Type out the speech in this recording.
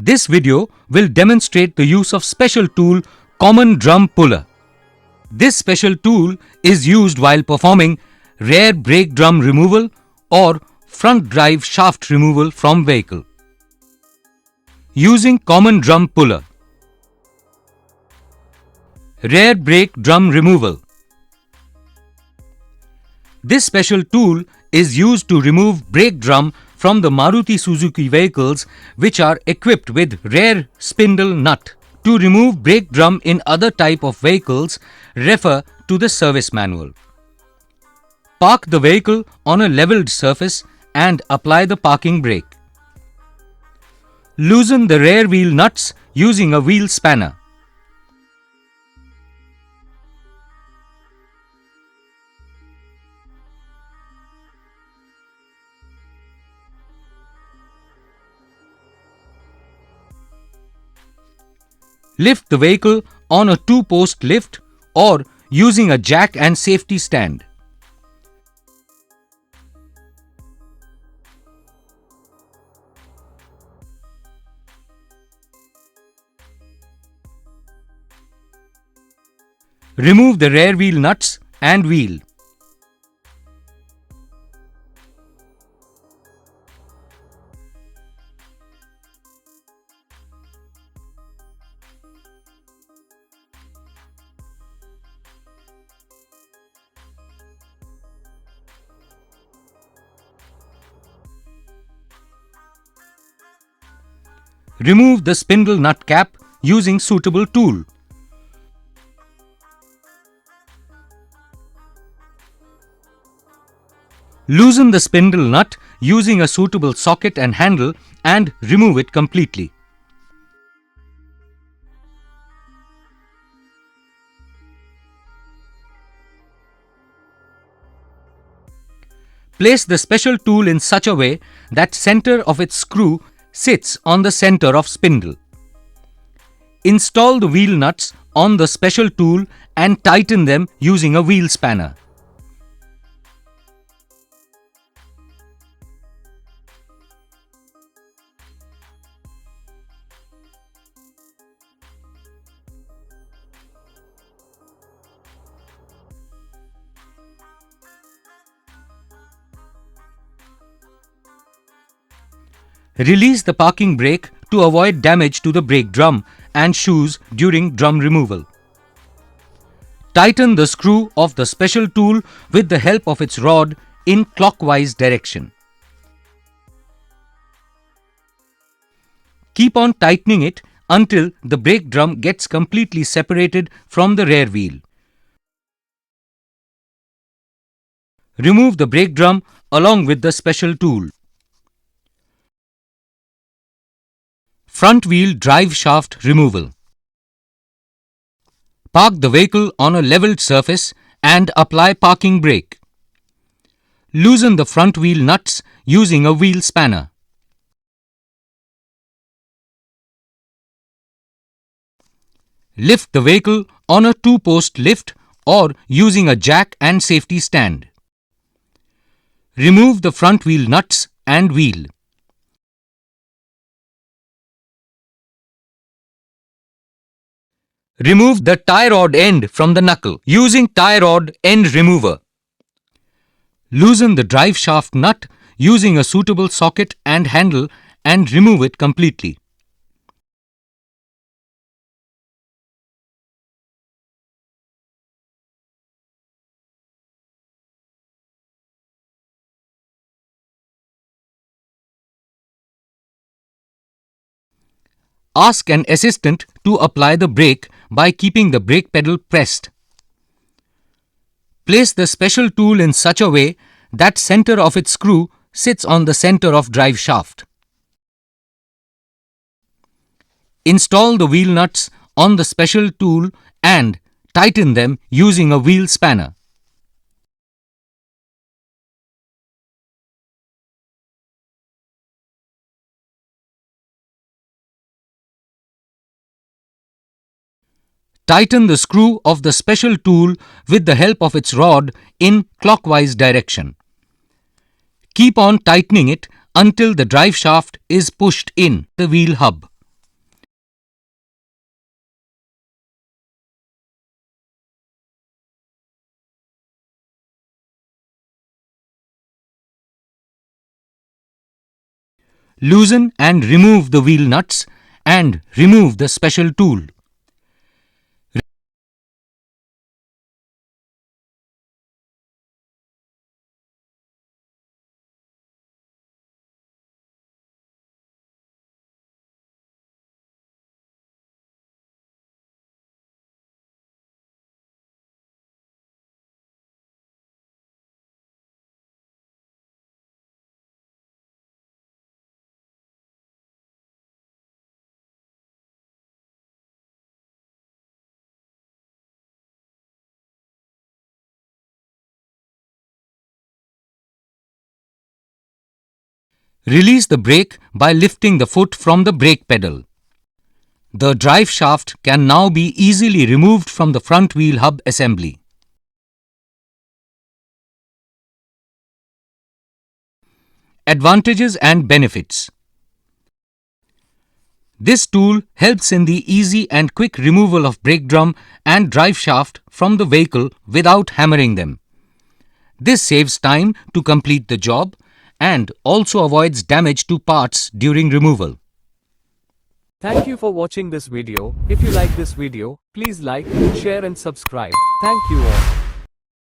This video will demonstrate the use of special tool Common Drum Puller. This special tool is used while performing rear brake drum removal or front drive shaft removal from vehicle. Using Common Drum Puller. Rear brake drum removal. This special tool is used to remove brake drum from the Maruti Suzuki vehicles which are equipped with rear spindle nut. To remove brake drum in other type of vehicles, refer to the service manual. Park the vehicle on a leveled surface and apply the parking brake. Loosen the rear wheel nuts using a wheel spanner. Lift the vehicle on a 2-post lift or using a jack and safety stand. Remove the rear wheel nuts and wheel. Remove the spindle nut cap using suitable tool. Loosen the spindle nut using a suitable socket and handle and remove it completely. Place the special tool in such a way that center of its screw sits on the center of spindle. Install the wheel nuts on the special tool and tighten them using a wheel spanner. Release the parking brake to avoid damage to the brake drum and shoes during drum removal. Tighten the screw of the special tool with the help of its rod in clockwise direction. Keep on tightening it until the brake drum gets completely separated from the rear wheel. Remove the brake drum along with the special tool. Front wheel drive shaft removal. Park the vehicle on a leveled surface and apply parking brake. Loosen the front wheel nuts using a wheel spanner. Lift the vehicle on a 2-post lift or using a jack and safety stand. Remove the front wheel nuts and wheel. Remove the tie rod end from the knuckle using tie rod end remover. Loosen the drive shaft nut using a suitable socket and handle and remove it completely. Ask an assistant to apply the brake by keeping the brake pedal pressed. Place the special tool in such a way that center of its screw sits on the center of drive shaft. Install the wheel nuts on the special tool and tighten them using a wheel spanner. Tighten the screw of the special tool with the help of its rod in clockwise direction. Keep on tightening it until the drive shaft is pushed in the wheel hub. Loosen and remove the wheel nuts and remove the special tool. Release the brake by lifting the foot from the brake pedal. The drive shaft can now be easily removed from the front wheel hub assembly. Advantages and benefits. This tool helps in the easy and quick removal of brake drum and drive shaft from the vehicle without hammering them. This saves time to complete the job and also avoids damage to parts during removal. Thank you for watching this video. If you like this video, please like, share and subscribe. Thank you all.